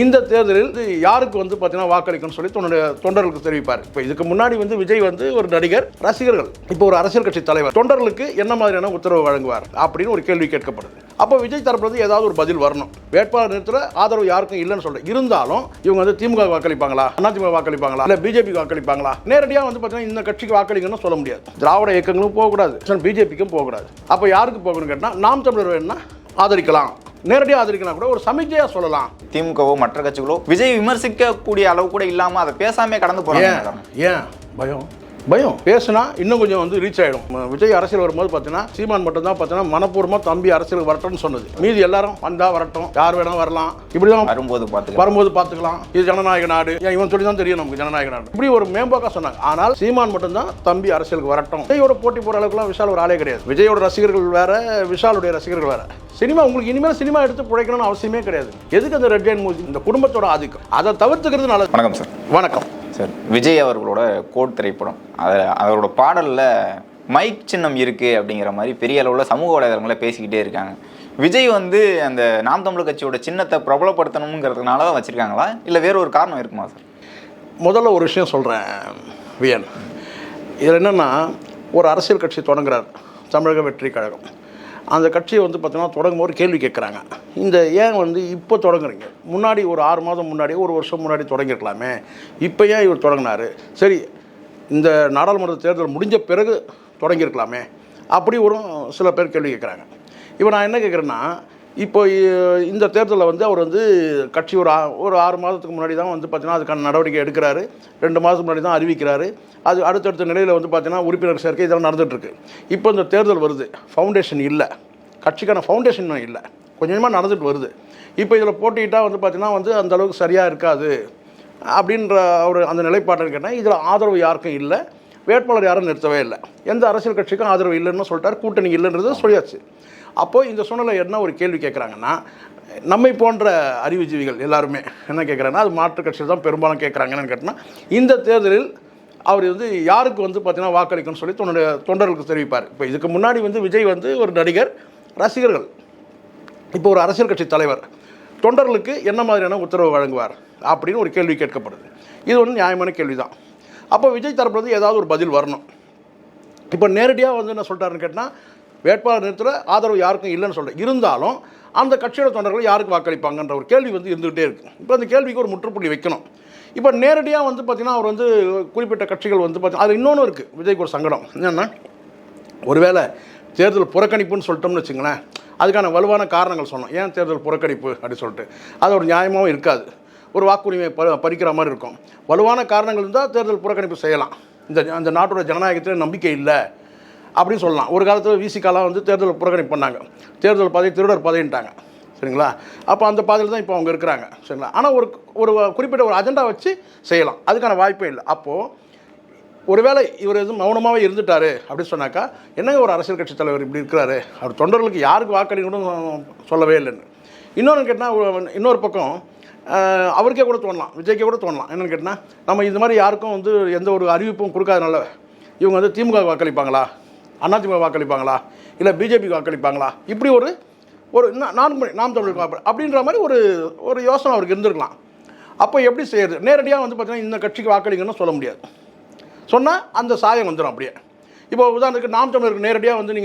இந்த தேர்தலில் யாருக்கு வந்து பார்த்தீங்கன்னா வாக்களிக்கணும்னு சொல்லி தொண்டர்களுக்கு தெரிவிப்பார். இப்போ இதுக்கு முன்னாடி வந்து விஜய் வந்து ஒரு நடிகர், ரசிகர்கள், இப்போ ஒரு அரசியல் கட்சி தலைவர், தொண்டர்களுக்கு என்ன மாதிரியான உத்தரவு வழங்குவார் அப்படின்னு ஒரு கேள்வி கேட்கப்படுது. அப்போ விஜய் தரப்புல ஏதாவது ஒரு பதில் வரணும். வேட்பாளர் நிறுத்தல ஆதரவு யாருக்கும் இல்லைன்னு சொல்ல இருந்தாலும் இவங்க வந்து திமுக வாக்களிப்பாங்களா, அதிமுக வாக்களிப்பாங்களா, இல்லை பிஜேபி வாக்களிப்பாங்களா, நேரடியாக வந்து பார்த்தீங்கன்னா இந்த கட்சிக்கு வாக்களிக்கணும்னு சொல்ல முடியாது. திராவிட இயக்கங்களும் போகக்கூடாது, பிஜேபிக்கும் போகக்கூடாது. அப்போ யாருக்கு போகணும்னு கேட்டால் நாம் தமிழர் வேணும்னா ஆதரிக்கலாம், நேரடியாக ஆதரிக்கலாம், கூட ஒரு சமிக்கையாக சொல்லலாம். திமுகவோ மற்ற கட்சிகளோ விஜய் விமர்சிக்கக்கூடிய அளவு கூட இல்லாமல் அதை பேசாமே கடந்து போறாங்க. ஏன் பயம் பேசுனா இன்னும் கொஞ்சம் வந்து ரீச் ஆகிடும். விஜய் அரசியல் வரும்போது பார்த்தீங்கன்னா சீமான் மட்டும் தான் பார்த்தீங்கன்னா மனப்பூர்வமாக தம்பி அரசியல் வரட்டும்னு சொன்னது. மீதி எல்லாரும் வந்தா வரட்டும், யார் வேணா வரலாம், இப்படிதான் வரும்போது பார்த்துக்கலாம், இது ஜனநாயக நாடு, இவன் சொல்லி தான் தெரியும் நமக்கு ஜனநாயக நாடு, இப்படி ஒரு மேம்போக்கா சொன்னாங்க. ஆனால் சீமான் மட்டும் தான் தம்பி அரசியலுக்கு வரட்டும். விஜயோட போட்டி போற அளவுக்குலாம் விஷால் ஒரு ஆளே கிடையாது. விஜயோட ரசிகர்கள் வேற, விஷாலுடைய ரசிகர்கள் வேற. சினிமா உங்களுக்கு இனிமேல் சினிமா எடுத்து பிழைக்கணும்னு அவசியமே கிடையாது. எதுக்கு அந்த ரெட் அண்ட் மூவி, இந்த குடும்பத்தோட ஆதிக்கம், அதை தவிர்த்துக்கிறது நல்லது. வணக்கம் சார். வணக்கம் சார். விஜய் அவர்களோட கோட் திரைப்படம், அவரோட பாடலில் மைக் சின்னம் இருக்குது அப்படிங்கிற மாதிரி பெரிய அளவில் சமூக வலைதளங்களை பேசிக்கிட்டே இருக்காங்க. விஜய் வந்து அந்த நாம் தமிழர் கட்சியோட சின்னத்தை பிரபலப்படுத்தணுங்கிறதுனால தான் வச்சுருக்காங்களா, இல்லை வேற ஒரு காரணம் இருக்குமா சார்? முதல்ல ஒரு விஷயம் சொல்கிறேன் வியன். இதில் என்னென்னா, ஒரு அரசியல் கட்சி தொடங்குறார், தமிழக வெற்றி கழகம். அந்த கட்சியை வந்து பார்த்தீங்கன்னா தொடங்கும் ஒரு கேள்வி கேட்குறாங்க. இந்த ஏன் வந்து இப்போ தொடங்குறீங்க, முன்னாடி ஒரு 6 மாதம் முன்னாடி, ஒரு வருஷம் முன்னாடி தொடங்கிருக்கலாமே, இப்போ ஏன் இவர் தொடங்கினார், சரி இந்த நாடாளுமன்ற தேர்தல் முடிஞ்ச பிறகு தொடங்கியிருக்கலாமே, அப்படி ஒரு சில பேர் கேள்வி கேட்குறாங்க. இப்போ நான் என்ன கேட்குறேன்னா, இப்போ இந்த தேர்தலில் வந்து அவர் வந்து கட்சி ஒரு 6 மாதத்துக்கு முன்னாடி தான் வந்து பார்த்தீங்கன்னா அதுக்கான நடவடிக்கை எடுக்கிறாரு, 2 மாதத்துக்கு முன்னாடி தான் அறிவிக்கிறாரு. அது அடுத்தடுத்த நிலையில் வந்து பார்த்தீங்கன்னா உறுப்பினர் சேர்க்கை இதெல்லாம் நடந்துகிட்ருக்கு. இப்போ இந்த தேர்தல் வருது, ஃபவுண்டேஷன் இல்லை, கட்சிக்கான ஃபவுண்டேஷன் இல்லை, கொஞ்சம் கொஞ்சமாக நடந்துட்டு வருது. இப்போ இதில் போட்டிக்கிட்டால் வந்து பார்த்தீங்கன்னா வந்து அந்தளவுக்கு சரியாக இருக்காது அப்படின்ற ஒரு அந்த நிலைப்பாட்டுன்னு கேட்டால், இதில் ஆதரவு யாருக்கும் இல்லை, வேட்பாளர் யாரும் நிறுத்தவே இல்லை, எந்த அரசியல் கட்சிக்கும் ஆதரவு இல்லைன்னு சொல்லிட்டார், கூட்டணி இல்லைன்றது சொல்லியாச்சு. அப்போது இந்த சூழ்நிலை என்ன ஒரு கேள்வி கேட்குறாங்கன்னா, நம்மை போன்ற அறிவுஜீவிகள் எல்லாருமே என்ன கேட்குறாங்கன்னா, அது மாற்றுக் கட்சியில் தான் பெரும்பாலும் கேட்குறாங்கன்னு கேட்டால், இந்த தேர்தலில் அவர் வந்து யாருக்கு வந்து பார்த்தீங்கன்னா வாக்களிக்கணும்னு சொல்லி தொண்டர்களுக்கு தெரிவிப்பார். இப்போ இதுக்கு முன்னாடி வந்து விஜய் வந்து ஒரு நடிகர், ரசிகர்கள், இப்போ ஒரு அரசியல் கட்சி தலைவர், தொண்டர்களுக்கு என்ன மாதிரியான உத்தரவு வழங்குவார் அப்படின்னு ஒரு கேள்வி கேட்கப்படுது. இது ஒன்று நியாயமான கேள்வி தான். அப்போ விஜய் தரப்புல ஏதாவது ஒரு பதில் வரணும். இப்போ நேரடியாக வந்து என்ன சொல்லிட்டாருன்னு கேட்டால், வேட்பாளர் நிறுத்தல ஆதரவு யாருக்கும் இல்லைன்னு சொல்ல இருந்தாலும் அந்த கட்சியோட தொண்டர்கள் யாருக்கு வாக்களிப்பாங்கன்ற ஒரு கேள்வி வந்து இருந்துகிட்டே இருக்குது. இப்போ அந்த கேள்விக்கு ஒரு முற்றுப்புள்ளி வைக்கணும். இப்போ நேரடியாக வந்து பார்த்திங்கன்னா அவர் வந்து குறிப்பிட்ட கட்சிகள் வந்து பார்த்தீங்கன்னா அது இன்னொன்று இருக்குது. விஜய்க்கு ஒரு சங்கடம் என்னென்னா, ஒருவேளை தேர்தல் புறக்கணிப்புன்னு சொல்லிட்டோம்னு வச்சுங்களேன், அதுக்கான வலுவான காரணங்கள் சொன்னோம், ஏன் தேர்தல் புறக்கணிப்பு அப்படின்னு சொல்லிட்டு, அது ஒரு நியாயமாகவும் இருக்காது, ஒரு வாக்குரிமையை பறிக்கிற மாதிரி இருக்கும். வலுவான காரணங்கள் இருந்தால் தேர்தல் புறக்கணிப்பு செய்யலாம். அந்த நாட்டோட ஜனநாயகத்தில் நம்பிக்கை இல்லை அப்படின்னு சொல்லலாம். ஒரு காலத்தில் விசிகாலாம் வந்து தேர்தல் புறக்கணிப்பு பண்ணாங்க, தேர்தல் பாதை திருடர் பாதைன்ட்டாங்க, சரிங்களா? அப்போ அந்த பாதையில் தான் இப்போ அவங்க இருக்கிறாங்க, சரிங்களா? ஆனால் ஒரு குறிப்பிட்ட ஒரு அஜெண்டா வச்சு செய்யலாம், அதுக்கான வாய்ப்பே இல்லை. அப்போது ஒருவேளை இவர் எதுவும் மௌனமாகவே இருந்துட்டார் அப்படின்னு சொன்னாக்கா, என்னங்க ஒரு அரசியல் கட்சி தலைவர் இப்படி இருக்கிறாரு, அவர் தொண்டர்களுக்கு யாருக்கு வாக்களிக்கணும்னு சொல்லவே இல்லைன்னு. இன்னொன்று கேட்டால், இன்னொரு பக்கம் அவருக்கே கூட தோணலாம், விஜய்க்கே கூட தோணலாம், என்னென்னு கேட்டால், நம்ம இது மாதிரி யாருக்கும் வந்து எந்த ஒரு அறிவிப்பும் கொடுக்காதனால இவங்க வந்து திமுக வாக்களிப்பாங்களா, அதிமுக வாக்களிப்பாங்களா, இல்லை பிஜேபி வாக்களிப்பாங்களா, இப்படி ஒரு நாம் தமிழ் அப்படின்ற மாதிரி ஒரு யோசனை அவருக்கு இருந்திருக்கலாம். அப்போ எப்படி செய்யறது? நேரடியாக வந்து பார்த்தீங்கன்னா இந்த கட்சிக்கு வாக்களிங்கன்னு சொல்ல முடியாது, சொன்னால் அந்த சாயம் வந்துடும் அப்படியே. இப்போ உதாரணத்துக்கு நாம் தமிழருக்கு நேரடியாக வந்து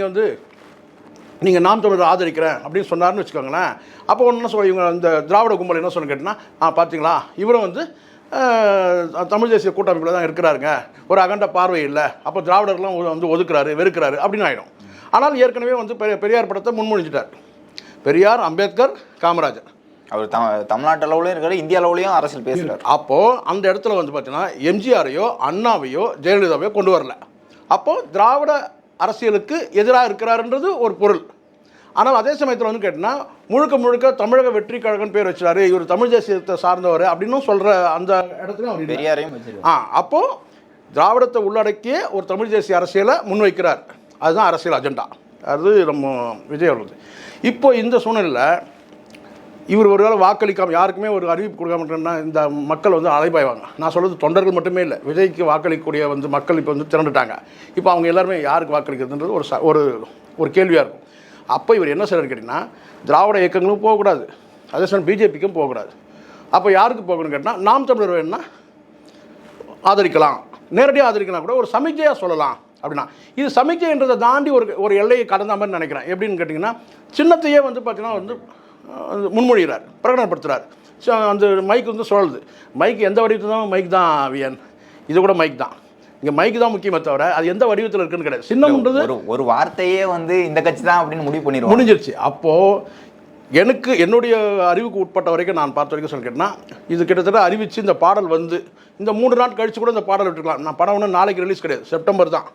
நீங்கள் நாம் தமிழர் ஆதரிக்கிறேன் அப்படின்னு சொன்னார்னு வச்சுக்கோங்களேன். அப்போ ஒன்று சொல்ல, இவங்க இந்த திராவிட கும்பல் என்ன சொன்னு கேட்டிங்கன்னா, பார்த்தீங்களா இவரும் வந்து தமிழ் தேசிய கூட்டமைப்பில் தான் இருக்கிறாருங்க, ஒரு அகண்ட பார்வை இல்லை, அப்போ திராவிடர்லாம் வந்து ஒதுக்குறாரு, வெறுக்கிறாரு அப்படின்னு ஆகிடும். ஆனால் ஏற்கனவே வந்து பெரியார் படத்தை முன்மொழிஞ்சிட்டார். பெரியார், அம்பேத்கர், காமராஜர், அவர் தமிழ்நாட்டு அளவுலையும் இருக்காரு, இந்திய அளவுலையும் அரசியல் பேசுகிறார். அப்போது அந்த இடத்துல வந்து பார்த்தீங்கன்னா எம்ஜிஆரையோ அண்ணாவையோ ஜெயலலிதாவையோ கொண்டு வரல. அப்போது திராவிட அரசியலுக்கு எதிராக இருக்கிறாருன்றது ஒரு பொருள். ஆனால் அதே சமயத்தில் வந்து கேட்டிங்கன்னா, முழுக்க தமிழக வெற்றி கழகம் பேர் வச்சுறாரு, இவர் தமிழ் தேசியத்தை சார்ந்தவர் அப்படின்னு சொல்கிற அந்த இடத்துல அவர் பெரியாரையும் அப்போது திராவிடத்தை உள்ளடக்கிய ஒரு தமிழ் தேசிய அரசியலை முன்வைக்கிறார். அதுதான் அரசியல் அஜெண்டா, அது நம்ம விஜய் அவர்கள். இப்போ இந்த சூழ்நிலையில் இவர் ஒரு வேளை வாக்களிக்காமல், யாருக்குமே ஒரு அறிவிப்பு கொடுக்காமட்டா இந்த மக்கள் வந்து அலைபாய்வாங்க. நான் சொல்கிறது தொண்டர்கள் மட்டுமே இல்லை, விஜய்க்கு வாக்களிக்கக்கூடிய வந்து மக்கள் இப்போ வந்து திரண்டுட்டாங்க. இப்போ அவங்க எல்லாருமே யாருக்கு வாக்களிக்கிறதுன்றது ஒரு கேள்வியாக இருக்கும். அப்போ இவர் என்ன செய்யறாரு கேட்டிங்கன்னா, திராவிட இயக்கங்களும் போகக்கூடாது, அதே சமயம் பிஜேபிக்கும் போகக்கூடாது, அப்போ யாருக்கு போகணும்னு கேட்டால் நாம் தமிழர் வேணும்னா ஆதரிக்கலாம், நேரடியாக ஆதரிக்கலாம், கூட ஒரு சமிக்கையாக சொல்லலாம் அப்படின்னா. இது சமிக்கைன்றதை தாண்டி ஒரு எல்லையை கடந்த மாதிரி நினைக்கிறேன். எப்படின்னு கேட்டிங்கன்னா, சின்னத்தையே வந்து பார்த்தீங்கன்னா வந்து முன்மொழிகிறார், பிரகடனப்படுத்துகிறார். அந்த மைக் வந்து சொல்லுது, மைக் எந்த வடிவத்தில் தான் மைக் தான் வியன், இது கூட மைக் தான். இங்கே மைக் தான் முக்கியமே தவிர அது எந்த வடிவத்தில் இருக்குன்னு கிடையாது. சின்னம்ன்றது ஒரு வார்த்தையே வந்து இந்த கட்சி தான் அப்படின்னு முடிவு முடிஞ்சிருச்சு. அப்போது எனக்கு என்னுடைய அறிவுக்கு உட்பட்ட வரைக்கும் நான் பார்த்த வரைக்கும் சொல்லிட்டேன்னா, இது கிட்டத்தட்ட அறிவித்து இந்த பாடல் வந்து இந்த 3 நாள் கழித்து கூட இந்த பாடல் விட்டுருக்கலாம். நான் படம் ஒன்று நாளைக்கு ரிலீஸ் கிடையாது, செப்டம்பர் தான்,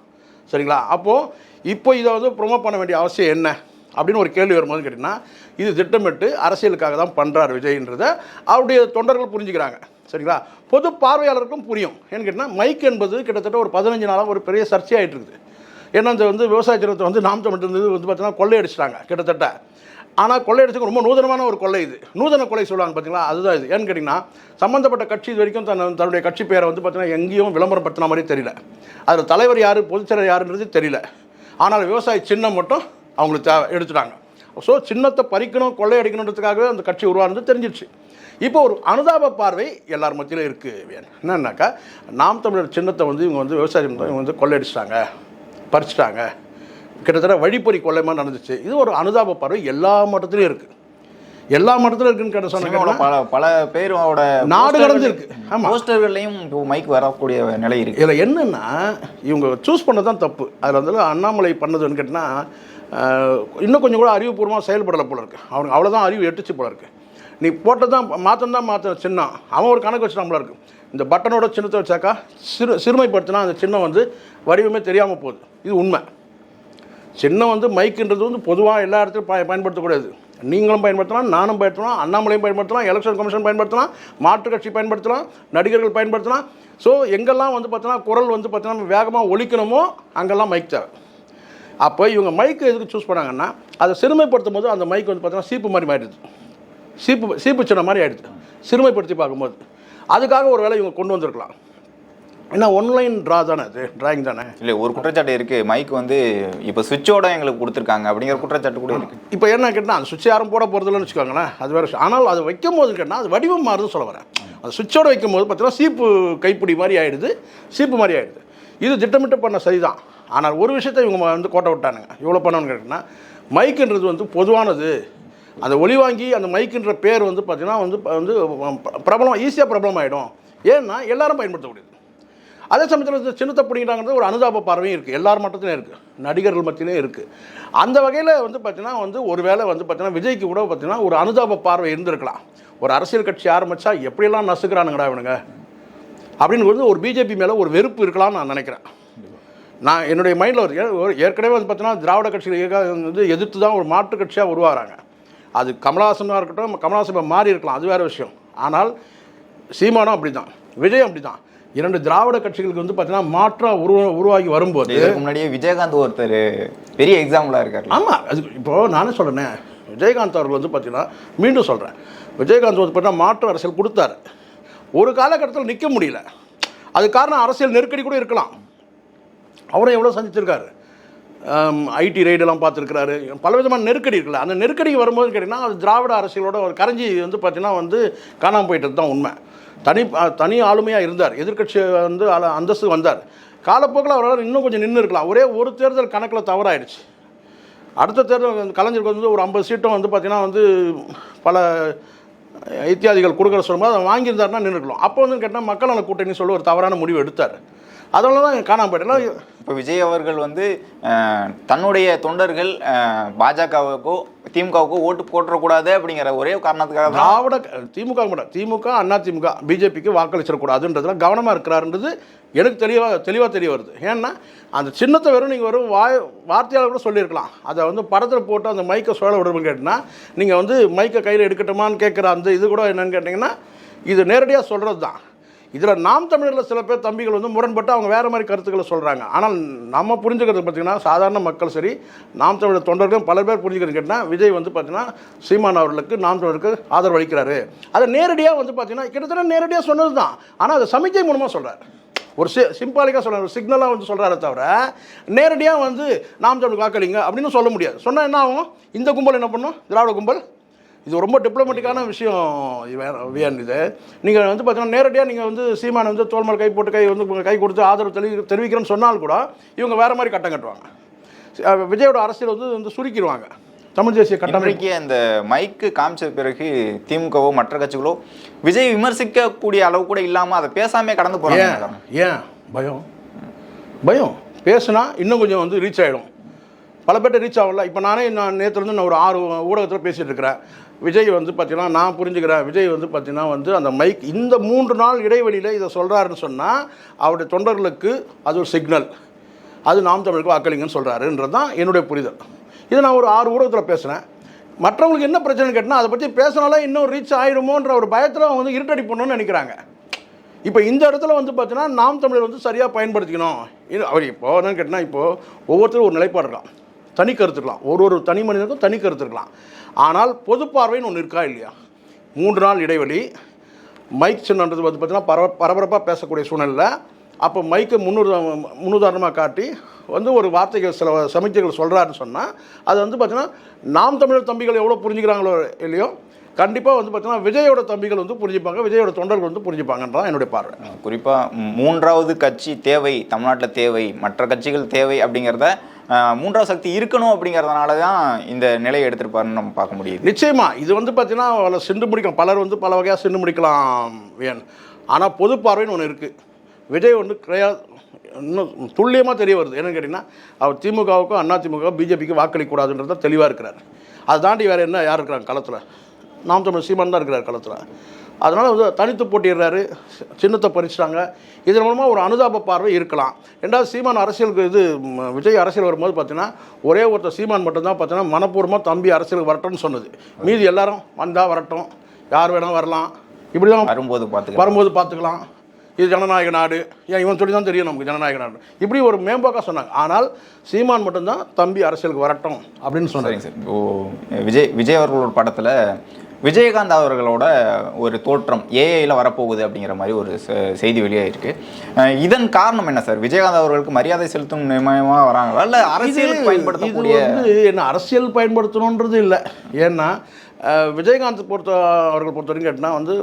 சரிங்களா? அப்போது இப்போ இதை வந்து ப்ரொமோட் பண்ண வேண்டிய அவசியம் என்ன அப்படின்னு ஒரு கேள்வி வரும்போது கேட்டிங்கன்னா, இது திட்டமிட்டு அரசியலுக்காக தான் பண்ணுறார் விஜய்ன்றதை அவருடைய தொண்டர்கள் புரிஞ்சுக்கிறாங்க, சரிங்களா? பொது பார்வையாளருக்கும் புரியும். ஏன்னு கேட்டிங்கன்னா, மைக் என்பது கிட்டத்தட்ட ஒரு 15 நாளாக ஒரு பெரிய சர்ச்சையாகிட்டு இருக்குது. ஏன்னா இந்த வந்து விவசாய சின்னத்தை வந்து நாம் தமிழ் வந்து பார்த்தீங்கன்னா கொள்ளையடிச்சிட்டாங்க கிட்டத்தட்ட. ஆனால் கொள்ளையடிச்சுக்கு ரொம்ப நூதனமான ஒரு கொள்ளை, இது நூதன கொலை சொல்லுவாங்க பார்த்தீங்களா, அதுதான் இது. ஏன்னு கேட்டிங்கன்னா, சம்மந்தப்பட்ட கட்சி இது வரைக்கும் தன்னுடைய கட்சி பேரை வந்து பார்த்தீங்கன்னா எங்கேயும் விளம்பரப்படுத்தின மாதிரி தெரியல. அதில் தலைவர் யார், பொதுச்செயலர் யாருன்றது தெரியல. ஆனால் விவசாய சின்னம் மட்டும் அவங்களுக்கு எடுத்துட்டாங்க. ஸோ சின்னத்தை பறிக்கணும், கொள்ளையடிக்கணுன்றதுக்காகவே அந்த கட்சி உருவானது தெரிஞ்சிடுச்சு. இப்போ ஒரு அனுதாப பார்வை எல்லார் மத்தியிலும் இருக்குது. என்னன்னாக்கா, நாம் தமிழர் சின்னத்தை வந்து இவங்க வந்து விவசாய இவங்க வந்து கொள்ளையடிச்சிட்டாங்க, பறிச்சிட்டாங்க, கிட்டத்தட்ட வழிப்பறி கொள்ளைமா நடந்துச்சு. இது ஒரு அனுதாப பார்வை எல்லா மட்டத்திலையும் இருக்குது. எல்லா மட்டத்திலும் இருக்குன்னு கேட்ட சொன்னாங்க. பல பேரோட நாடு கடந்து இருக்கு. ஆமாம், போஸ்டர்கள்லையும் மைக் வரக்கூடிய நிலை இருக்குது. இதில் என்னென்னா, இவங்க சூஸ் பண்ணது தான் தப்பு. அதில் வந்து அண்ணாமலை பண்ணதுன்னு கேட்டிங்கன்னா, இன்னும் கொஞ்சம் கூட அறிவுபூர்வமாக செயல்படலை போல இருக்குது. அவனுக்கு அவ்வளோதான் அறிவு எட்டுச்சு போல இருக்குது. நீ போட்டதான் மாற்ற சின்னம், அவன் ஒரு கணக்கு வச்சுட்டான் போல இருக்குது. இந்த பட்டனோட சின்னத்தை வச்சாக்கா சிறுமைப்படுத்தினா அந்த சின்னம் வந்து வடிவமே தெரியாமல் போகுது. இது உண்மை. சின்னம் வந்து மைக்குன்றது வந்து பொதுவாக எல்லா இடத்துலையும் பயன்படுத்தக்கூடாது. நீங்களும் பயன்படுத்தலாம், நானும் பயன்படுத்தலாம், அண்ணாமலையும் பயன்படுத்தலாம், எலெக்ஷன் கமிஷன் பயன்படுத்தலாம், மாற்றுக் கட்சி பயன்படுத்தலாம், நடிகர்கள் பயன்படுத்தலாம். ஸோ எங்கெல்லாம் வந்து பார்த்தீங்கன்னா குரல் வந்து பார்த்தீங்கன்னா வேகமாக ஒலிக்கணுமோ அங்கெல்லாம் மைக் தேவை. அப்போ இவங்க மைக்கு எதுக்கு சூஸ் பண்ணாங்கன்னா, அதை சிறுமைப்படுத்தும் போது அந்த மைக் வந்து பார்த்தீங்கன்னா சீப்பு மாதிரி மாறிடுது, சீப்பு சின்ன மாதிரி ஆகிடுது சிறுமைப்படுத்தி பார்க்கும்போது. அதுக்காக ஒரு வேளை இவங்க கொண்டு வந்திருக்கலாம். ஏன்னா ஒன்லைன் தானே, அது டிராயிங் தானே. இல்லை, ஒரு குற்றச்சாட்டு இருக்குது, மைக் வந்து இப்போ சுவிட்சோட எங்களுக்கு கொடுத்துருக்காங்க அப்படிங்கிற குற்றச்சாட்டு கூட இருக்குது. இப்போ என்ன கேட்டால், அந்த சுவிட்ச் யாரும் போட போகிறதில்லன்னு வச்சுக்கோங்களேன், அது வேறு. ஆனால் அது வைக்கும் போது கேட்டால் அது வடிவம் மாறுதுன்னு சொல்ல வரேன். அது சுவிட்சோடு வைக்கும் போது பார்த்தீங்கன்னா சீப்பு கைப்பிடி மாதிரி ஆகிடுது, சீப்பு மாதிரி ஆகிடுது. இது திட்டமிட்டு பண்ண சரிதான். ஆனால் ஒரு விஷயத்தை இவங்க வந்து கோட்டை விட்டானுங்க. இவ்வளோ பண்ணணும்னு கேட்டிங்கன்னா, மைக்குன்றது வந்து பொதுவானது. அந்த ஒலி வாங்கி அந்த மைக்குன்ற பேர் வந்து பார்த்திங்கன்னா வந்து பிரபலம், ஈஸியாக பிரபலம் ஆகிடும். ஏன்னா எல்லாரும் பயன்படுத்தக்கூடியது. அதே சமயத்தில் சின்னத்தை பிடிக்கிறாங்கிறது ஒரு அனுதாப பார்வையும் இருக்குது, எல்லார் மட்டத்திலையும் இருக்குது, நடிகர்கள் மத்தியிலையும் இருக்குது. அந்த வகையில் வந்து பார்த்திங்கன்னா வந்து ஒரு வேளை வந்து பார்த்திங்கன்னா விஜய்க்கு கூட பார்த்திங்கன்னா ஒரு அனுதாப பார்வை இருந்திருக்கலாம். ஒரு அரசியல் கட்சி ஆரம்பித்தா எப்படியெல்லாம் நசுக்கிறானுங்கடா இவனுங்க அப்படின்னு வந்து ஒரு பிஜேபி மேலே ஒரு வெறுப்பு இருக்கலாம்னு நான் நினைக்கிறேன். நான் என்னுடைய மைண்டில் ஒரு ஏற்கனவே வந்து பார்த்தீங்கன்னா திராவிட கட்சிகள் வந்து எதிர்த்து தான் ஒரு மாற்று கட்சியாக உருவாகிறாங்க. அது கமலஹாசனாக இருக்கட்டும், கமலஹாசன் மாறி இருக்கலாம், அது வேறு விஷயம். ஆனால் சீமானும் அப்படி தான், விஜய் அப்படி தான். 2 திராவிட கட்சிகளுக்கு வந்து பார்த்தீங்கன்னா மாற்றம் உருவாகி வரும்போது முன்னாடியே விஜயகாந்த் ஒருத்தர் பெரிய எக்ஸாம்பிளாக இருக்காரு. ஆமாம், அது இப்போது நானே சொல்கிறேன், விஜயகாந்த் அவர்கள் வந்து பார்த்தீங்கன்னா, மீண்டும் சொல்கிறேன், விஜயகாந்த் வந்து பார்த்தீங்கன்னா மாற்று அரசியல் கொடுத்தாரு. ஒரு காலகட்டத்தில் நிற்க முடியல. அது காரணம் அரசியல் நெருக்கடி கூட இருக்கலாம். அவரும் எவ்வளோ சந்திச்சிருக்காரு, ஐடி ரைடெல்லாம் பார்த்துருக்கிறாரு, பலவிதமான நெருக்கடி இருக்குல்ல. அந்த நெருக்கடி வரும்போது கேட்டிங்கன்னா அது திராவிட அரசியலோட ஒரு கரைஞ்சி வந்து பார்த்தீங்கன்னா வந்து காணாமல் போயிட்டது தான் உண்மை. தனி ஆளுமையாக இருந்தார், எதிர்கட்சி வந்து அந்தஸ்து வந்தார். காலப்போக்கில் அவரால் இன்னும் கொஞ்சம் நின்று இருக்கலாம். ஒரே ஒரு தேர்தல் கணக்கில் தவறாயிடுச்சு. அடுத்த தேர்தல் கலைஞருக்கு வந்து ஒரு 50 சீட்டும் வந்து பார்த்திங்கன்னா வந்து பல இத்தியாதிகள் கொடுக்குற சொல்லும்போது அதை வாங்கியிருந்தாருன்னா நின்றுக்கலாம். அப்போ வந்து கேட்டால் மக்கள் நல கூட்டணி சொல்லி ஒரு தவறான முடிவு எடுத்தார். அதனால தான் காணாமல் போயிட்டேன். இப்போ விஜய் அவர்கள் வந்து தன்னுடைய தொண்டர்கள் பாஜகவுக்கோ திமுகவுக்கோ ஓட்டு போட்டக்கூடாது அப்படிங்கிற ஒரே காரணத்துக்காக திராவிட திமுக அண்ணா திமுக பிஜேபிக்கு வாக்களிச்சிடக்கூடாதுன்றதுல கவனமாக இருக்கிறாருன்றது எனக்கு தெளிவாக தெரிய வருது. ஏன்னா அந்த சின்னத்தை வெறும் நீங்கள் வெறும் வார்த்தையால் கூட சொல்லியிருக்கலாம். அதை வந்து படத்தில் போட்டு அந்த மைக்கை சொல்ல விடுறதுன்னு கேட்டிங்கன்னா, நீங்கள் வந்து மைக்கை கையில் எடுக்கட்டுமான்னு கேட்குற அந்த இது கூட என்னென்னு கேட்டிங்கன்னா, இது நேரடியாக சொல்கிறது தான். இதில் நாம் தமிழரில் சில பேர் தம்பிகள் வந்து முரண்பட்டு அவங்க வேறு மாதிரி கருத்துக்களை சொல்கிறாங்க. ஆனால் நம்ம புரிஞ்சுக்கிறது பார்த்திங்கன்னா, சாதாரண மக்கள் சரி, நாம் தமிழர் தொண்டர்களும் பல பேர் புரிஞ்சுக்கிறது கேட்டால், விஜய் வந்து பார்த்திங்கன்னா சீமான் அவர்களுக்கு நாம் தமிழருக்கு ஆதரவு அளிக்கிறாரு. அதை நேரடியாக வந்து பார்த்திங்கன்னா கிட்டத்தட்ட நேரடியாக சொன்னது தான். ஆனால் அதை சமிக்கை மூலமாக சொல்கிறார், ஒரு சிம்பாலிக்காக சொல்கிறார், ஒரு சிக்னலாக வந்து சொல்கிறாரே தவிர நேரடியாக வந்து நாம் தமிழ் வாக்களிங்க அப்படின்னு சொல்ல முடியாது. சொன்னால் என்ன ஆகும், இந்த கும்பல் என்ன பண்ணும், திராவிட கும்பல் இது ரொம்ப டிப்ளமேட்டிக்கான விஷயம் வியன். இது நீங்கள் வந்து பார்த்தீங்கன்னா நேரடியாக நீங்கள் வந்து சீமானை வந்து தோள் மேல் கை போட்டு கை கொடுத்து ஆதரவு தெரிவிக்கிறேன்னு சொன்னால் கூட இவங்க வேறு மாதிரி கட்டம் கட்டுவாங்க. விஜயோட அரசியல் வந்து சுருக்கிடுவாங்க. தமிழ் தேசிய கட்டமைக்கு அந்த மைக்கு காமிச்ச பிறகு திமுகவோ மற்ற கட்சிகளோ விஜய் விமர்சிக்கக்கூடிய அளவு கூட இல்லாமல் அதை பேசாமே கடந்து போகிறாங்க. ஏன் பயம் பேசுனா இன்னும் கொஞ்சம் வந்து ரீச் ஆகிடும். பல பேர்ட்ட ரீச் ஆகல. இப்போ நான் நேற்றுலேருந்து நான் ஒரு 6 ஊடகத்தில் பேசிகிட்டு இருக்கிறேன். விஜய் வந்து பார்த்தீங்கன்னா நான் புரிஞ்சுக்கிறேன். விஜய் வந்து பார்த்தீங்கன்னா வந்து அந்த மைக் இந்த 3 நாள் இடைவெளியில் இதை சொல்கிறாருன்னு சொன்னால் அவருடைய தொண்டர்களுக்கு அது ஒரு சிக்னல், அது நாம் தமிழுக்கு வாக்களிங்கன்னு சொல்கிறாருன்றது தான் என்னுடைய புரிதல். இதை நான் ஒரு 6 ஊடகத்தில் பேசுகிறேன். மற்றவங்களுக்கு என்ன பிரச்சனை கேட்டால் அதை பற்றி பேசினாலே இன்னும் ரீச் ஆகிடுமோன்ற ஒரு பயத்தில் அவங்க வந்து இருட்டடி பண்ணணும்னு நினைக்கிறாங்க. இப்போ இந்த இடத்துல வந்து பார்த்தீங்கன்னா நாம் தமிழர் வந்து சரியாக பயன்படுத்திக்கணும். அவர் இப்போது என்னன்னு கேட்டால் இப்போது ஒவ்வொருத்தரும் ஒரு நிலைப்பாடு இருக்கலாம், தனி கருத்து இருக்கலாம், ஒரு தனி மனிதனுக்கும் தனி கருத்து இருக்கலாம். ஆனால் பொது பார்வைன்னு ஒன்று இருக்கா இல்லையா? 3 நாள் இடைவெளி, மைக் சின்னன்றது வந்து பார்த்தீங்கன்னா பரபரப்பாக பேசக்கூடிய சூழ்நிலை. அப்போ மைக்கை முன்னுதாரணமாக காட்டி வந்து ஒரு வார்த்தைகள் சில சமிக்கைகள் சொல்கிறாருன்னு சொன்னால் அது வந்து பார்த்தீங்கன்னா நாம் தமிழர் தம்பிகள் எவ்வளோ புரிஞ்சுக்கிறாங்களோ இல்லையோ கண்டிப்பாக வந்து பார்த்தீங்கன்னா விஜயோட தம்பிகள் வந்து புரிஞ்சுப்பாங்க, விஜயோட தொண்டர்கள் வந்து புரிஞ்சுப்பாங்கன்றதான் என்னுடைய பார்வை. குறிப்பாக 3வது கட்சி தேவை, தமிழ்நாட்டில் தேவை, மற்ற கட்சிகள் தேவை அப்படிங்கிறத 3வது சக்தி இருக்கணும் அப்படிங்கிறதுனால தான் இந்த நிலையை எடுத்திருப்பாருன்னு நம்ம பார்க்க முடியுது. நிச்சயமாக இது வந்து பார்த்தீங்கன்னா சிண்டு முடிக்கலாம், பலர் வந்து பல வகையாக சிண்டு முடிக்கலாம் வேணும். ஆனால் பொது பார்வைன்னு ஒன்று இருக்குது. விஜய் வந்து இன்னும் துல்லியமாக தெரிய வருது. என்னன்னு கேட்டிங்கன்னா அவர் திமுகவுக்கும் அதிமுக பிஜேபிக்கு வாக்களிக்கூடாதுன்றத தெளிவாக இருக்கிறார். அதை தாண்டி வேறு என்ன யார் இருக்கிறாங்க களத்தில்? நாம் தமிழ் சீமான் தான் இருக்கிறார் களத்தில். அதனால் வந்து தனித்து போட்டிடுறாரு, சின்னத்தை பறிச்சிட்டாங்க. இதன் மூலமாக ஒரு அனுதாப பார்வை இருக்கலாம். ரெண்டாவது சீமான் அரசியலுக்கு விஜய் அரசியல் வரும்போது பார்த்தீங்கன்னா ஒரே ஒருத்தர் சீமான் மட்டும்தான் பார்த்தீங்கன்னா மனப்பூர்வமாக தம்பி அரசியலுக்கு வரட்டும்னு சொன்னது. மீதி எல்லாரும் வந்தால் வரட்டும், யார் வேணால் வரலாம், இப்படி தான் வரும்போது பார்த்துக்கலாம், இது ஜனநாயக நாடு, ஏன் இவன் சொல்லி தான் தெரியும் நமக்கு ஜனநாயக நாடு, இப்படி ஒரு மேம்போக்காக சொன்னாங்க. ஆனால் சீமான் மட்டும்தான் தம்பி அரசியலுக்கு வரட்டும் அப்படின்னு சொன்னாங்க. சார் ஓ விஜய் அவர்களோட படத்தில் விஜயகாந்த் அவர்களோட ஒரு தோற்றம் ஏஐயில் வரப்போகுது அப்படிங்கிற மாதிரி ஒரு செய்தி வெளியாக இருக்குது. இதன் காரணம் என்ன சார்? விஜயகாந்த் அவர்களுக்கு மரியாதை செலுத்தும் நியமனமாக வராங்களா இல்லை அரசியலுக்கு பயன்படுத்தக்கூடிய? என்ன அரசியல் பயன்படுத்தணுன்றது இல்லை. ஏன்னா விஜயகாந்த் அவர்கள் பொறுத்த வரைக்கும் கேட்டால் வந்து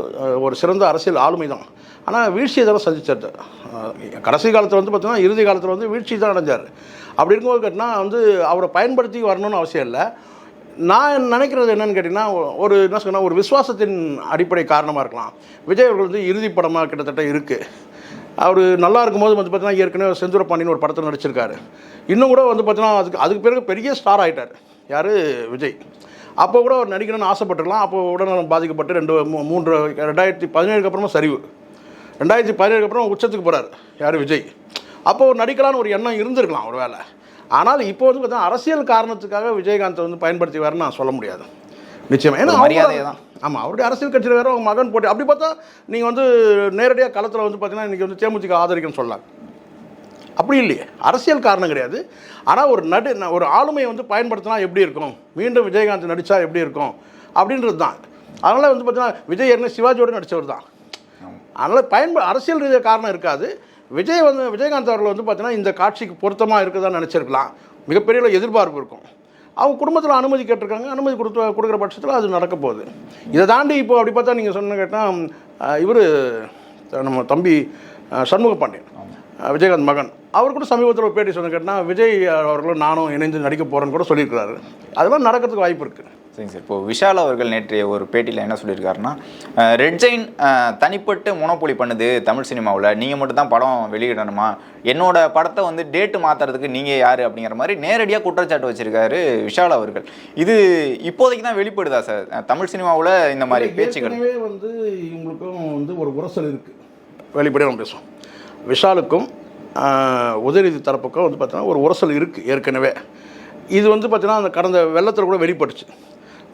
ஒரு சிறந்த அரசியல் ஆளுமை தான். ஆனால் வீழ்ச்சியை தான் சந்திச்சார். கடைசி காலத்தில் வந்து பார்த்தீங்கன்னா இறுதி காலத்தில் வந்து வீழ்ச்சி தான் அடைஞ்சார். அப்படி இருக்கும்போது கேட்டால் வந்து அவரை பயன்படுத்தி வரணும்னு அவசியம் இல்லை. நான் நினைக்கிறது என்னென்னு கேட்டிங்கன்னா என்ன சொன்னால் ஒரு விசுவாசத்தின் அடிப்படை காரணமாக இருக்கலாம். விஜய் அவர்கள் வந்து இறுதி படமாக கிட்டத்தட்ட இருக்குது. அவர் நல்லா இருக்கும்போது வந்து பார்த்தீங்கன்னா ஏற்கனவே செந்தூர பாண்டியன் ஒரு படத்தில் நடிச்சிருக்காரு. இன்னும் கூட வந்து பார்த்தீங்கன்னா அதுக்கு பிறகு பெரிய ஸ்டார் ஆகிட்டார் யார்? விஜய். அப்போ கூட அவர் நடிக்கணும்னு ஆசைப்பட்டுருக்கலாம். அப்போ உடல்நலம் பாதிக்கப்பட்டு 2017 அப்புறமா சரிவு, 2017 அப்புறம் உச்சத்துக்கு போகிறார் யார்? விஜய். அப்போ ஒரு நடிக்கலான்னு ஒரு எண்ணம் இருந்திருக்கலாம் ஒரு வேலை. ஆனால் இப்போ வந்து பார்த்தீங்கன்னா அரசியல் காரணத்துக்காக விஜயகாந்தை வந்து பயன்படுத்தி வரேன்னு நான் சொல்ல முடியாது நிச்சயமாக. ஏன்னா மரியாதை தான். ஆமாம், அவருடைய அரசியல் கட்சியில் வேறு அவங்க மகன் போட்டி. அப்படி பார்த்தா நீங்கள் வந்து நேரடியாக களத்தில் வந்து பார்த்தீங்கன்னா இன்றைக்கி வந்து தேமுதிக ஆதரிக்கணும்னு சொல்லலாம். அப்படி இல்லையே, அரசியல் காரணம் கிடையாது. ஆனால் ஒரு ஆளுமையை வந்து பயன்படுத்தினா எப்படி இருக்கும், மீண்டும் விஜயகாந்த் நடித்தா எப்படி இருக்கும் அப்படின்றது தான். அதனால் வந்து பார்த்தீங்கன்னா விஜய் ஏற்கனவே சிவாஜியோடு நடித்தவர் தான். அதனால் அரசியல் ரீதியாக காரணம் இருக்காது. விஜயகாந்த் அவர்கள் வந்து பார்த்தீங்கன்னா இந்த காட்சிக்கு பொருத்தமாக இருக்குதான்னு நினச்சிருக்கலாம். மிகப்பெரிய எதிர்பார்ப்பு இருக்கும். அவங்க குடும்பத்தில் அனுமதி கேட்டிருக்காங்க. அனுமதி கொடுக்குற பட்சத்தில் அது நடக்க போகுது. இதை தாண்டி இப்போ அப்படி பார்த்தா நீங்கள் சொன்ன கேட்டால் இவர் நம்ம தம்பி சண்முக பாண்டியன், விஜயகாந்த் மகன், அவர் கூட சமீபத்தில் ஒரு பேட்டி சொன்ன கேட்டால் விஜய் அவர்களும் நானும் இணைந்து நடிக்க போகிறேன்னு கூட சொல்லியிருக்கிறாரு. அதெல்லாம் நடக்கிறதுக்கு வாய்ப்பு இருக்குது. சரிங்க சார். இப்போது விஷால் அவர்கள் நேற்றைய ஒரு பேட்டியில் என்ன சொல்லியிருக்காருன்னா, ரெட் ஜெயின் தனிப்பட்டு மொனோபொலி பண்ணுது தமிழ் சினிமாவில், நீங்கள் மட்டும் தான் படம் வெளியிடணுமா, என்னோட படத்தை வந்து டேட்டு மாற்றுறதுக்கு நீங்கள் யார் அப்படிங்கிற மாதிரி நேரடியாக குற்றச்சாட்டு வச்சுருக்காரு விஷால் அவர்கள். இது இப்போதைக்கு தான் வெளிப்படுதா சார் தமிழ் சினிமாவில் இந்த மாதிரி பேச்சுக்கள்? வந்து இவங்களுக்கும் வந்து ஒரு உரசல் இருக்குது. வெளிப்படையாக நம்ம பேசுவோம். விஷாலுக்கும் உதயநிதி தரப்புக்கும் வந்து பார்த்தீங்கன்னா ஒரு உரசல் இருக்குது ஏற்கனவே. இது வந்து பார்த்தீங்கன்னா அந்த கடந்த வெள்ளத்தில் கூட வெளிப்பட்டுச்சு.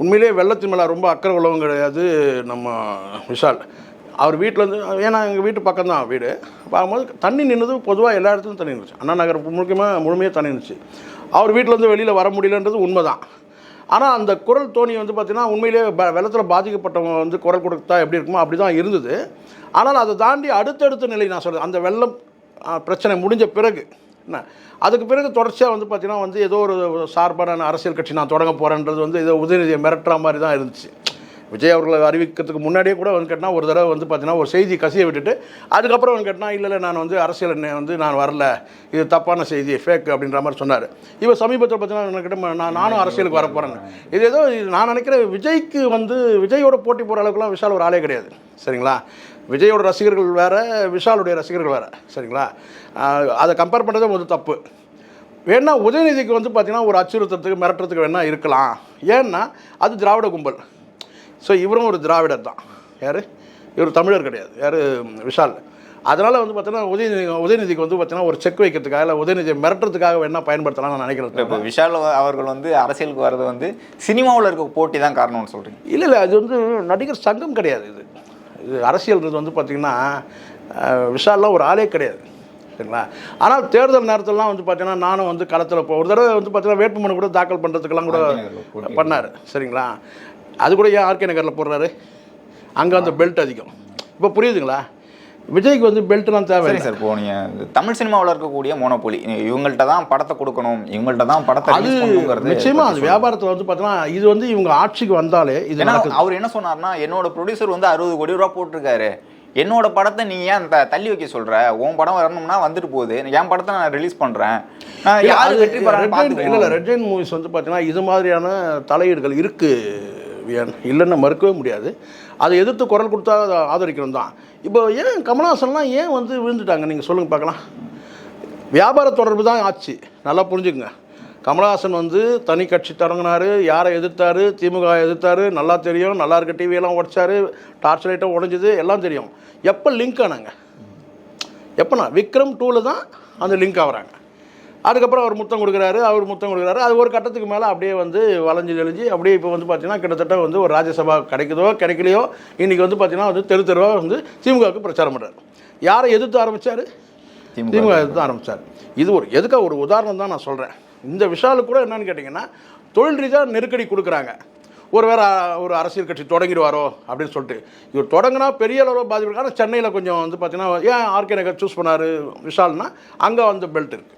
உண்மையிலே வெள்ளத்தின் மேலே ரொம்ப அக்கறை உள்ளவங்க கிடையாது நம்ம விஷால். அவர் வீட்டிலேருந்து, ஏன்னா எங்கள் வீட்டு பக்கம் தான் வீடு, பார்க்கும்போது தண்ணி நின்றுது. பொதுவாக எல்லா இடத்துலையும் தண்ணி இருந்துச்சு. அண்ணா நகர் முழுமையாக தண்ணி இருந்துச்சு. அவர் வீட்டிலேருந்து வெளியில் வர முடியலன்றது உண்மை தான். ஆனால் அந்த குரல் தோணி வந்து பார்த்திங்கன்னா உண்மையிலே வெள்ளத்தில் பாதிக்கப்பட்டவங்க வந்து குரல் கொடுத்தா எப்படி இருக்குமோ அப்படி தான் இருந்தது. ஆனால் அதை தாண்டி அடுத்தடுத்த நிலை நான் சொல்கிறேன், அந்த வெள்ளம் பிரச்சனை முடிஞ்ச பிறகு என்ன அதுக்கு பிறகு தொடர்ச்சியாக வந்து பார்த்திங்கன்னா வந்து ஏதோ ஒரு சார்பான அரசியல் கட்சி நான் தொடங்க போகிறேன்றது வந்து ஏதோ உதயநிதியை மிரட்டுற மாதிரி தான் இருந்துச்சு. விஜய் அவர்களை அறிவிக்கிறதுக்கு முன்னாடியே கூட வந்து கேட்டால் ஒரு தடவை வந்து பார்த்தீங்கன்னா ஒரு செய்தி கசிய விட்டுட்டு அதுக்கப்புறம் வந்து கேட்டால் இல்லை நான் வந்து அரசியல் வந்து நான் வரல, இது தப்பான செய்தி, ஃபேக் அப்படின்ற மாதிரி சொன்னார். இவர் சமீபத்தில் பார்த்தீங்கன்னா கிட்ட நானும் அரசியலுக்கு வர போகிறேன். இது ஏதோ நான் நினைக்கிறேன் விஜய்க்கு வந்து விஜயோட போட்டி போகிற அளவுக்குலாம் விஷால் ஒரு ஆளே கிடையாது. சரிங்களா? விஜயோட ரசிகர்கள் வேறு, விஷாலுடைய ரசிகர்கள் வேறு. சரிங்களா? அதை கம்பேர் பண்ணுறதே ஒரு தப்பு. வேணா உதயநிதிக்கு வந்து பார்த்திங்கன்னா ஒரு அச்சுறுத்தத்துக்கு மிரட்டுறதுக்கு வேணா இருக்கலாம். ஏன்னா அது திராவிட கும்பல். ஸோ இவரும் ஒரு திராவிடர் தான். யார்? இவர் தமிழர் கிடையாது. யார்? விஷால். அதனால் வந்து பார்த்தீங்கன்னா உதயநிதிக்கு வந்து பார்த்தீங்கன்னா ஒரு செக் வைக்கிறதுக்காக இல்லை உதயநிதியை மிரட்டுறதுக்காக வேணா பயன்படுத்தலாம்னு நான் நினைக்கிறேன். இப்போ விஷால் அவர்கள் வந்து அரசியலுக்கு வர்றது வந்து சினிமாவில் இருக்க போட்டி தான் காரணம்னு சொல்கிறீங்க? இல்லை, அது வந்து நடிகர் சங்கம் கிடையாது. இது அரசியல்ன்றது வந்து பார்த்திங்கன்னா விஷால்லாம் ஒரு ஆளே கிடையாது. சரிங்களா? ஆனால் தேர்தல் நேரத்திலலாம் வந்து பார்த்தீங்கன்னா நானும் வந்து களத்தில் ஒரு தடவை வந்து பார்த்தீங்கன்னா வேட்புமனு கூட தாக்கல் பண்ணுறதுக்கெல்லாம் கூட பண்ணார். சரிங்களா? அது கூட ஏன் ஆர்கே நகரில் போடுறாரு? அங்கே வந்து பெல்ட் அதிகம். இப்போ புரியுதுங்களா? விஜய்க்கு வந்து பெல்ட்லாம் தேவை சார். இப்போ நீங்கள் தமிழ் சினிமாவில் இருக்கக்கூடிய மோனோபோலி, இவங்கள்ட்ட தான் படத்தை கொடுக்கணும், இவங்கள்ட்ட தான் படத்தை அது நிச்சயமாக அது வியாபாரத்தில் வந்து பார்த்தீங்கன்னா இது வந்து இவங்க ஆட்சிக்கு வந்தாலே இது. அவர் என்ன சொன்னார்னா, என்னோட ப்ரொடியூசர் வந்து 60 கோடி ரூபா போட்டிருக்காரு, என்னோட படத்தை நீ ஏன் தள்ளி வைக்க சொல்ற? உன் படம் வரணும்னா வந்துட்டு போகுது, என் படத்தை நான் ரிலீஸ் பண்றேன். இல்லை, ரெட் ஜெயின் மூவிஸ் வந்து பார்த்தீங்கன்னா இது மாதிரியான தலையீடுகள் இருக்கு, இல்லைன்னு மறுக்கவே முடியாது. அதை எதிர்த்து குரல் கொடுத்தா அதை ஆதரிக்கணும் தான். இப்போ ஏன் கமல்ஹாசன்லாம் ஏன் வந்து விழுந்துட்டாங்க நீங்கள் சொல்லுங்கள் பார்க்கலாம். வியாபார தொடர்பு தான் ஆச்சு. நல்லா புரிஞ்சுக்குங்க. கமல்ஹாசன் வந்து தனி கட்சி தொடங்கினார், யாரை எதிர்த்தார், திமுக எதிர்த்தார், நல்லா தெரியும். நல்லா இருக்க டிவியெல்லாம் உடைச்சார், டார்ச் லைட்டும் உடைஞ்சிது, எல்லாம் தெரியும். எப்போ லிங்க் ஆனாங்க? எப்போனா விக்ரம் 2ல் தான் அந்த லிங்க் ஆகிறாங்க. அதுக்கப்புறம் அவர் முத்தம் கொடுக்குறாரு, அது ஒரு கட்டத்துக்கு மேலே அப்படியே வந்து வளைஞ்சு தெளிஞ்சு அப்படியே இப்போ வந்து பார்த்தீங்கன்னா கிட்டத்தட்ட வந்து ஒரு ராஜ்யசபா கிடைக்குதோ கிடைக்கலையோ இன்றைக்கி வந்து பார்த்தீங்கன்னா வந்து தெருவாக வந்து திமுகவுக்கு பிரச்சாரம் பண்ணுறாரு. யாரை எதிர்த்து ஆரம்பித்தார்? திமுக எதிர்த்து ஆரம்பித்தார். இது ஒரு எதுக்காக ஒரு உதாரணம் தான் நான் சொல்கிறேன். இந்த விஷாலுக்கு கூட என்னன்னு கேட்டிங்கன்னா தொழில் ரீதியாக நெருக்கடி கொடுக்குறாங்க. ஒரு அரசியல் கட்சி தொடங்கிடுவாரோ அப்படின்னு சொல்லிட்டு இவர் தொடங்கினா பெரிய அளவில் பாதிப்பு. ஆனால் சென்னையில் கொஞ்சம் வந்து பார்த்தீங்கன்னா ஏன் ஆர்கே நகர் சூஸ் பண்ணார் விஷால்னா அங்கே வந்து பெல்ட் இருக்குது.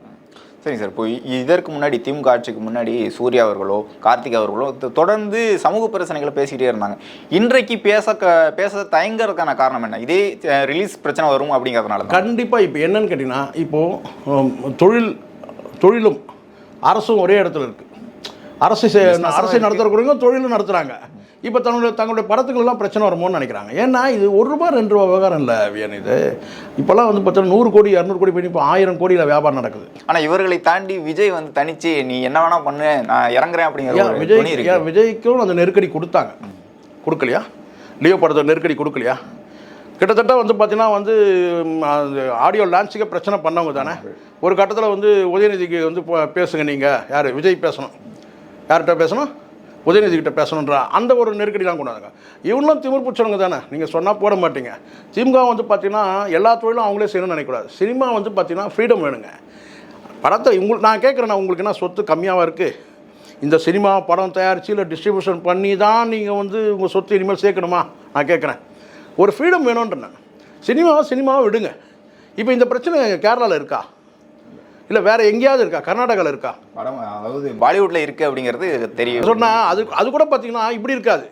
சரிங்க சார். இப்போ இதற்கு முன்னாடி திமுக ஆட்சிக்கு முன்னாடி சூர்யா அவர்களோ கார்த்திக் அவர்களோ தொடர்ந்து சமூக பிரச்சனைகளை பேசிக்கிட்டே இருந்தாங்க. இன்றைக்கு பேச தயங்குறதுக்கான காரணம் என்ன? இதே ரிலீஸ் பிரச்சனை வரும் அப்படிங்கிறதுனால கண்டிப்பாக. இப்போ என்னன்னு கேட்டிங்கன்னா இப்போது தொழிலும் அரசும் ஒரே இடத்துல இருக்குது. அரசை நடத்துறவங்க தொழிலும் நடத்துகிறாங்க. இப்போ தங்களுடைய படத்துக்கெல்லாம் பிரச்சனை வருமோன்னு நினைக்கிறாங்க. ஏன்னா இது ₹1 ₹2 விவகாரம் இல்லை வியன். இது இப்போல்லாம் வந்து பார்த்தீங்கன்னா 100 கோடி 200 கோடி பண்ணி இப்போ 1000 கோடியில் வியாபாரம் நடக்குது. ஆனால் இவர்களை தாண்டி விஜய் வந்து தனிச்சு நீ என்ன வேணா பண்ணு, நான் இறங்குறேன் அப்படிங்கிற விஜய்க்கும் அந்த நெருக்கடி கொடுக்கலையா? லியோ படத்தை நெருக்கடி கொடுக்கலையா? கிட்டத்தட்ட வந்து பார்த்தீங்கன்னா வந்து ஆடியோ லான்ச்சுக்கே பிரச்சனை பண்ணவங்க தானே. ஒரு கட்டத்தில் வந்து உதயநிதிக்கு வந்து பேசுங்க, நீங்கள் யார்? விஜய் பேசணும். யார்கிட்ட பேசணும்? உதயநிதிக்கிட்ட பேசணுன்றா அந்த ஒரு நெருக்கடிலாம் கொண்டாங்க. இவங்களும் திமிர் பிடிச்சவங்க தானே. நீங்கள் சொன்னால் போட மாட்டீங்க. திமுக வந்து பார்த்தீங்கன்னா எல்லா தொழிலும் அவங்களே செய்யணும்னு நினைக்கக்கூடாது. சினிமா வந்து பார்த்தீங்கன்னா ஃப்ரீடம் வேணுங்க. படத்தை நான் கேட்குறேன்னா உங்களுக்கு என்ன சொத்து கம்மியாக இருக்குது? இந்த சினிமா படம் தயாரித்து இல்லை டிஸ்ட்ரிபியூஷன் பண்ணி தான் நீங்கள் வந்து உங்கள் சொத்து இனிமேல் சேர்க்கணுமா? நான் கேட்குறேன். ஒரு ஃப்ரீடம் வேணுன்றேன். சினிமாவை விடுங்க. இப்போ இந்த பிரச்சனை கேரளாவில் இருக்கா? இல்லை வேறு எங்கேயாவது இருக்கா? கர்நாடகாவில் இருக்கா? அதாவது பாலிவுட்டில் இருக்குது அப்படிங்கிறது தெரியும் சொன்னால் அது கூட பார்த்தீங்கன்னா இப்படி இருக்காது.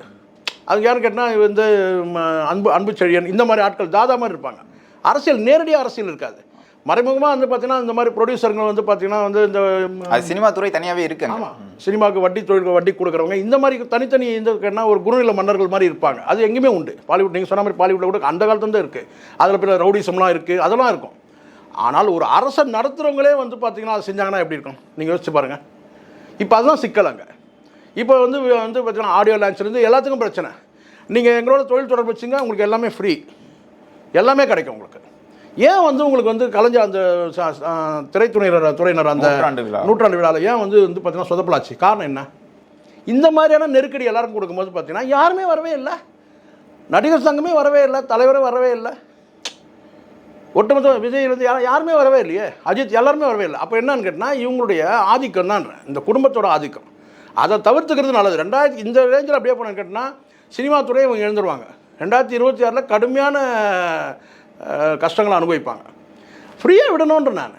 அது யாரும் கேட்டால் இந்த அன்பு செழியன் இந்த மாதிரி ஆட்கள் தாதா மாதிரி இருப்பாங்க. நேரடியாக அரசியல் இருக்காது. மறைமுகமாக வந்து பார்த்தீங்கன்னா இந்த மாதிரி ப்ரொடியூசர்கள் வந்து பார்த்தீங்கன்னா வந்து இந்த சினிமா துறை தனியாகவே இருக்கு. ஆமாம், சினிமாவுக்கு வட்டி கொடுக்குறவங்க இந்த மாதிரி தனித்தனி இந்த ஒரு குறுநில மன்னர்கள் மாதிரி இருப்பாங்க. அது எங்கேயுமே உண்டு. பாலிவுட் நீங்கள் சொன்ன மாதிரி பாலிவுட்டில் கூட அந்த காலத்துலேருந்து இருக்குது. அதில் பிற ரவுடிசம்லாம் இருக்குது, அதெல்லாம் இருக்கும். ஆனால் ஒரு அரசை நடத்துகிறவங்களே வந்து பார்த்தீங்கன்னா அதை செஞ்சாங்கன்னா எப்படி இருக்கும் நீங்கள் யோசிச்சு பாருங்கள். இப்போ அதுதான் சிக்கல் அங்கே. இப்போ வந்து பார்த்தீங்கன்னா ஆடியோ லான்ச்லேருந்து எல்லாத்துக்கும் பிரச்சனை. நீங்கள் எங்களோட தொழில் தொடர்பு வச்சுங்க, உங்களுக்கு எல்லாமே ஃப்ரீ, எல்லாமே கிடைக்கும் உங்களுக்கு. ஏன் வந்து உங்களுக்கு வந்து கலைஞர் அந்த துறையினர் அந்த நூற்றாண்டு விழாவில் ஏன் வந்து பார்த்தீங்கன்னா சொதப்பலாச்சு? காரணம் என்ன? இந்த மாதிரியான நெருக்கடி எல்லாருக்கும் கொடுக்கும்போது பார்த்தீங்கன்னா யாருமே வரவே இல்லை. நடிகர் சங்கமே வரவே இல்லை, தலைவரும் வரவே இல்லை, ஒட்டுமொத்த விஜயிலிருந்து யாருமே வரவே இல்லையே, அஜித் எல்லாருமே வரவே இல்லை. அப்போ என்னன்னு கேட்டால் இவங்களுடைய ஆதிக்கம் தான், இந்த குடும்பத்தோட ஆதிக்கம். அதை தவிர்த்துக்கிறது நல்லது. இந்த ரேஞ்சில் அப்படியே போனேன்னு கேட்டால் சினிமா துறையை இவங்க எழுந்துருவாங்க. 2026 கடுமையான கஷ்டங்களை அனுபவிப்பாங்க. ஃப்ரீயாக விடணுன்ற நான்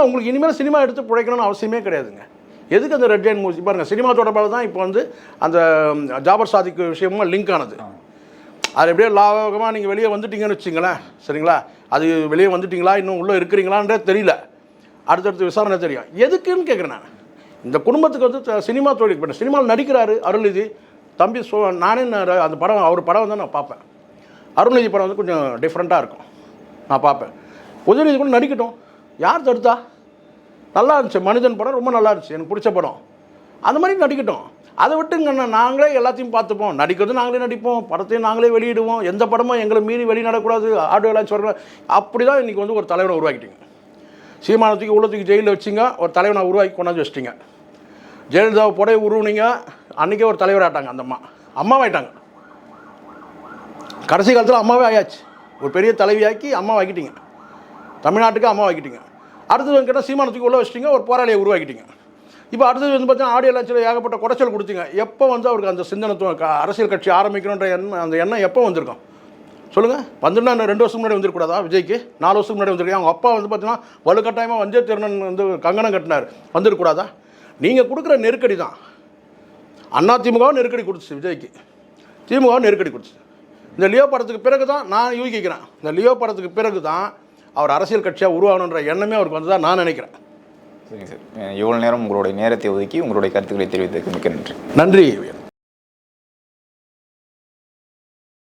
உங்களுக்கு இனிமேல் சினிமா எடுத்து பிழைக்கணும்னு அவசியமே கிடையாதுங்க. எதுக்கு அந்த ரெட் ஜெயின் மூவி பாருங்கள், சினிமா தொடர்பாக தான் இப்போ வந்து அந்த ஜாபர் சாதிக் விஷயமும் லிங்க் ஆனது. அது எப்படியோ லாபகமாக நீங்கள் வெளியே வந்துட்டீங்கன்னு வச்சிங்களேன், சரிங்களா? அது வெளியே வந்துட்டீங்களா, இன்னும் உள்ளே இருக்கிறீங்களான்றே தெரியல, அடுத்தடுத்து விசாரணை தெரியும். எதுக்குன்னு கேட்குறேன் நான். இந்த குடும்பத்துக்கு வந்து சினிமா தொழில் பண்ண சினிமாவில் நடிக்கிறாரு அருள்நிதி தம்பி. நானே அந்த படம் அவர் படம் வந்து நான் பார்ப்பேன். அருள்நிதி படம் வந்து கொஞ்சம் டிஃப்ரெண்ட்டாக இருக்கும், நான் பார்ப்பேன். உதயநிதி கூட நடிக்கட்டும், யார் தடுத்தா? நல்லா இருந்துச்சு, மனிதன் படம் ரொம்ப நல்லா இருந்துச்சு, எனக்கு பிடிச்ச படம். அந்த மாதிரி நடிக்கட்டும். அதை விட்டுங்க, நாங்களே எல்லாத்தையும் பார்த்துப்போம், நடிக்கிறது நாங்களே நடிப்போம், படத்தையும் நாங்களே வெளியிடுவோம், எந்த படமும் எங்களை மீறி வெளியிடக்கூடாது, ஆடியோ லான்ச் வரக்கூடாது. அப்படி தான் இன்றைக்கி வந்து ஒரு தலைவனை உருவாக்கிட்டீங்க. சீமானத்துக்கு உள்ளத்துக்கு ஜெயிலில் வச்சிங்க, ஒரு தலைவனை உருவாக்கி கொண்டாந்து வச்சிட்டிங்க. ஜெயலலிதாவை புடைய உருவுனீங்க, அன்றைக்கே ஒரு தலைவர் ஆட்டாங்க. அந்த அம்மாவாயிட்டாங்க. கடைசி காலத்தில் அம்மாவே ஆயாச்சு, ஒரு பெரிய தலைவியாக்கி அம்மாவாக்கிட்டீங்க, தமிழ்நாட்டுக்கு அம்மாவாக்கிட்டீங்க. அடுத்தது வந்து கேட்டால் சீமானத்துக்கு உள்ள வச்சிட்டிங்க, ஒரு போராளியை உருவாக்கிட்டீங்க. இப்போ அடுத்தது வந்து பார்த்தீங்கன்னா ஆடியோ லான்ச்சில் ஏகப்பட்ட குடைச்சல் கொடுத்தீங்க. எப்போ வந்து அவருக்கு அந்த சிந்தனை அரசியல் கட்சி ஆரம்பிக்கணுன்ற அந்த எண்ணம் எப்போ வந்திருக்கும் சொல்லுங்கள்? வந்துன்னா 2 வருஷம் முன்னாடி வந்துருக்கூடாதா? விஜய்க்கு 4 வருஷத்துக்கு முன்னாடி வந்துருக்கு. அவங்க அப்பா வந்து பார்த்தீங்கன்னா வலுக்கட்டாயமாக வஞ்சே திருநன் வந்து கங்கணம் கட்டினார், வந்துருக்கூடாதா? நீங்கள் கொடுக்குற நெருக்கடி தான். அதிமுகவும் நெருக்கடி கொடுத்துச்சு விஜய்க்கு, திமுகவும் நெருக்கடி கொடுத்துச்சு. இந்த லியோ படத்துக்கு பிறகு தான் நான் யூகிக்கிறேன், இந்த லியோ படத்துக்கு பிறகு தான் அவர் அரசியல் கட்சியாக உருவாகணுன்ற எண்ணமே அவருக்கு வந்து தான் நான் நினைக்கிறேன். சரிங்க சார், இவ்வளோ நேரம் உங்களுடைய நேரத்தை ஒதுக்கி உங்களுடைய கருத்துக்களை தெரிவித்ததுக்கு மிக்க நன்றி. நன்றி.